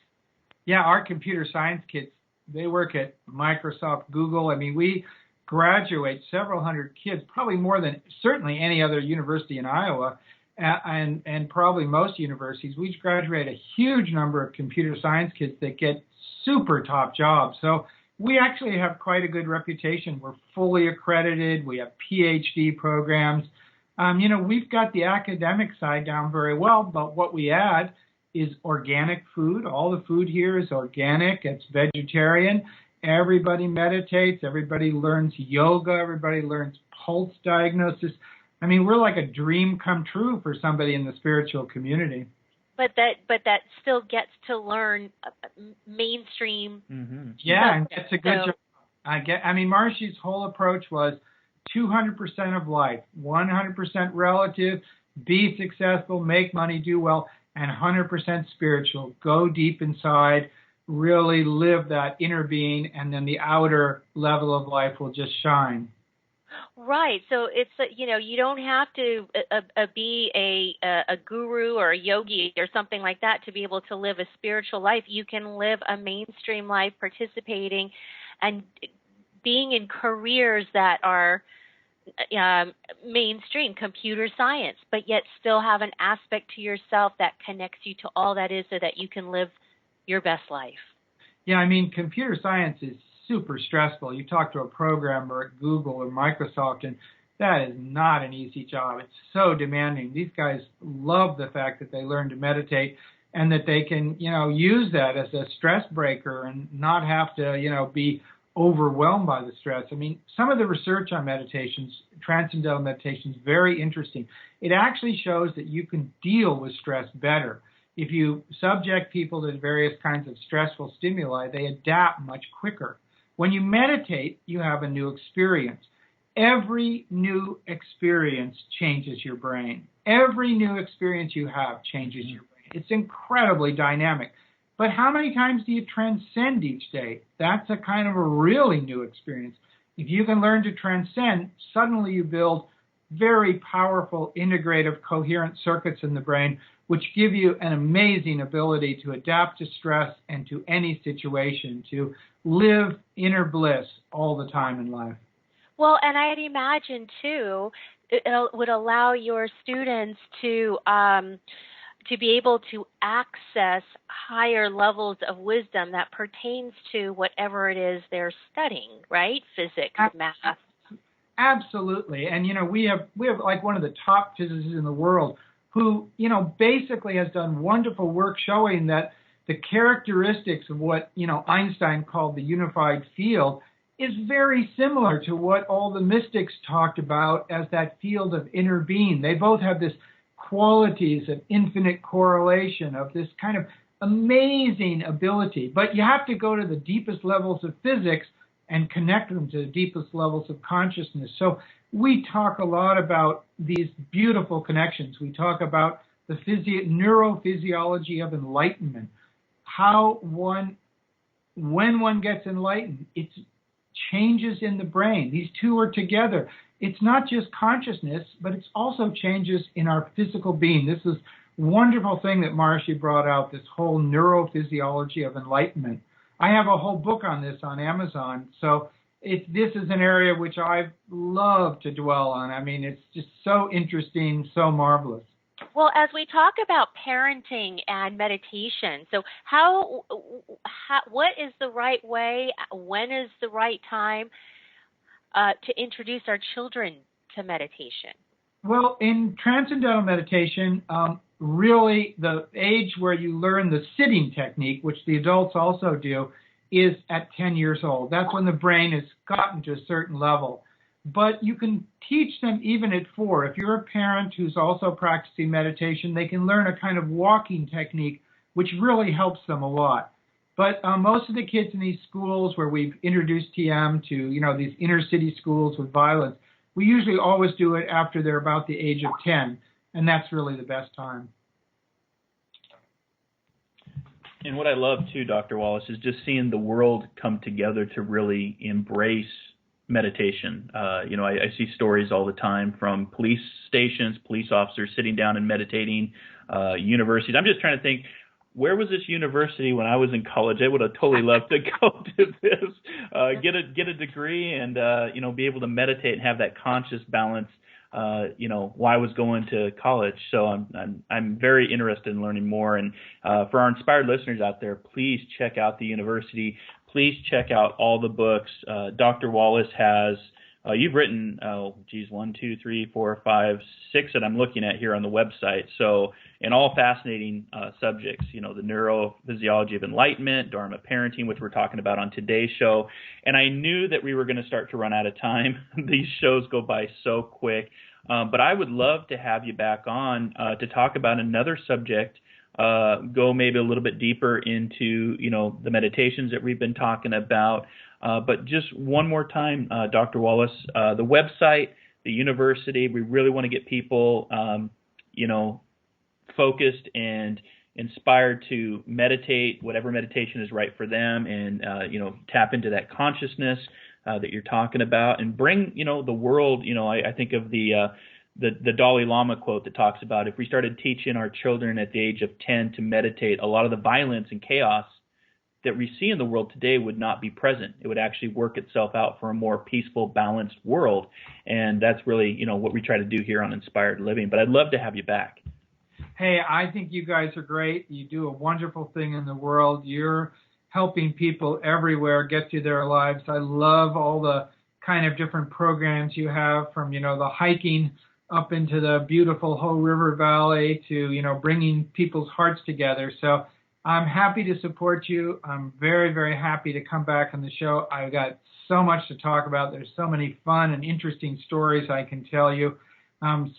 Yeah, our computer science kids, they work at Microsoft, Google. We graduate several hundred kids, probably more than certainly any other university in Iowa, and probably most universities. We graduate a huge number of computer science kids that get super top jobs. So we actually have quite a good reputation. We're fully accredited. We have PhD programs. We've got the academic side down very well, but what we add is organic food. All the food here is organic. It's vegetarian. Everybody meditates. Everybody learns yoga. Everybody learns pulse diagnosis. We're like a dream come true for somebody in the spiritual community. But that still gets to learn mainstream. Mm-hmm. Yeah, and that's a good job. Maharishi's whole approach was 200% of life, 100% relative, be successful, make money, do well, and 100% spiritual. Go deep inside, really live that inner being, and then the outer level of life will just shine. Right. So it's, you don't have to be a guru or a yogi or something like that to be able to live a spiritual life. You can live a mainstream life participating and being in careers that are mainstream computer science, but yet still have an aspect to yourself that connects you to all that is so that you can live your best life. Yeah, I mean, computer science is super stressful. You talk to a programmer at Google or Microsoft, and that is not an easy job. It's so demanding. These guys love the fact that they learn to meditate and that they can, use that as a stress breaker and not have to, be overwhelmed by the stress. I mean, some of the research on meditations, transcendental meditation, is very interesting. It actually shows that you can deal with stress better. If you subject people to various kinds of stressful stimuli, they adapt much quicker. When you meditate, you have a new experience. Every new experience changes your brain. Every new experience you have changes your brain. It's incredibly dynamic. But how many times do you transcend each day? That's a kind of a really new experience. If you can learn to transcend, suddenly you build very powerful, integrative, coherent circuits in the brain, which give you an amazing ability to adapt to stress and to any situation, to live inner bliss all the time in life. Well, and I'd imagine, too, it would allow your students to be able to access higher levels of wisdom that pertains to whatever it is they're studying, right? Physics, math. Absolutely. And, we have like one of the top physicists in the world who, basically has done wonderful work showing that the characteristics of what, Einstein called the unified field is very similar to what all the mystics talked about as that field of inner being. They both have this qualities of infinite correlation, of this kind of amazing ability. But you have to go to the deepest levels of physics and connect them to the deepest levels of consciousness. So we talk a lot about these beautiful connections. We talk about the neurophysiology of enlightenment, how when one gets enlightened, it changes in the brain. These two are together. It's not just consciousness, but it's also changes in our physical being. This is a wonderful thing that Maharishi brought out, this whole neurophysiology of enlightenment. I have a whole book on this on Amazon. So this is an area which I love to dwell on. I mean, it's just so interesting, so marvelous. Well, as we talk about parenting and meditation, so what is the right way? When is the right time to introduce our children to meditation? Well, in transcendental meditation, really the age where you learn the sitting technique, which the adults also do, is at 10 years old. That's when the brain has gotten to a certain level. But you can teach them even at 4. If you're a parent who's also practicing meditation, they can learn a kind of walking technique, which really helps them a lot. But most of the kids in these schools where we've introduced TM to, these inner city schools with violence, we usually always do it after they're about the age of 10, and that's really the best time. And what I love, too, Dr. Walace, is just seeing the world come together to really embrace meditation. I see stories all the time from police stations, police officers sitting down and meditating, universities. I'm just trying to think, where was this university when I was in college? I would have totally loved to go to this, get a degree, and be able to meditate and have that conscious balance. While I was going to college. So I'm very interested in learning more. And for our inspired listeners out there, please check out the university. Please check out all the books. Dr. Walace has, you've written, 1, 2, 3, 4, 5, 6 that I'm looking at here on the website. So in all fascinating subjects, the neurophysiology of enlightenment, Dharma parenting, which we're talking about on today's show. And I knew that we were going to start to run out of time. These shows go by so quick. But I would love to have you back on to talk about another subject, go maybe a little bit deeper into, the meditations that we've been talking about. But just one more time, Dr. Walace, the website, the university, we really want to get people, focused and inspired to meditate, whatever meditation is right for them, and, tap into that consciousness that you're talking about, and bring, the world, I think of the Dalai Lama quote that talks about if we started teaching our children at the age of 10 to meditate, a lot of the violence and chaos that we see in the world today would not be present. It would actually work itself out for a more peaceful, balanced world. And that's really, what we try to do here on Inspired Living. But I'd love to have you back. Hey, I think you guys are great. You do a wonderful thing in the world. You're helping people everywhere get through their lives. I love all the kind of different programs you have, from, the hiking up into the beautiful Ho River Valley to, bringing people's hearts together. So I'm happy to support you. I'm very, very happy to come back on the show. I've got so much to talk about. There's so many fun and interesting stories I can tell you.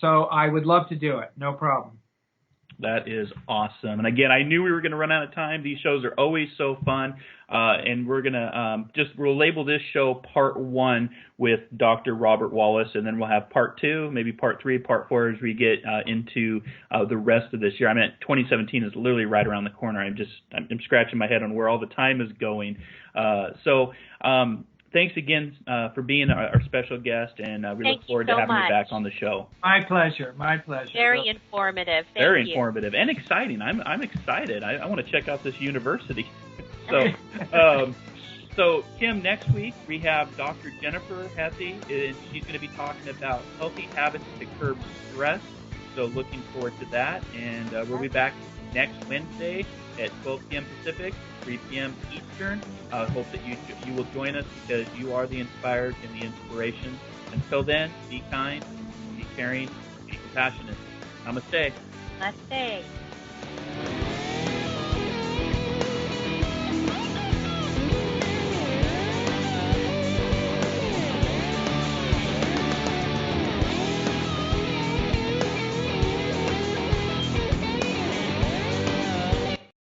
So I would love to do it. No problem. That is awesome. And again, I knew we were going to run out of time. These shows are always so fun. And we're going to we'll label this show Part 1 with Dr. Robert Walace, and then we'll have Part 2, maybe Part 3, Part 4 as we get into the rest of this year. 2017 is literally right around the corner. I'm scratching my head on where all the time is going. Thanks again for being our special guest, and we look forward to having you back on the show. My pleasure. My pleasure. Very informative. Very informative and exciting. I'm excited. I want to check out this university. So Kim, next week we have Dr. Jennifer Hesse, and she's going to be talking about healthy habits to curb stress. So looking forward to that, and we'll be back next Wednesday at 12 p.m. Pacific, 3 p.m. Eastern. I hope that you will join us, because you are the inspired and the inspiration. Until then, be kind, be caring, be compassionate. Namaste. Namaste.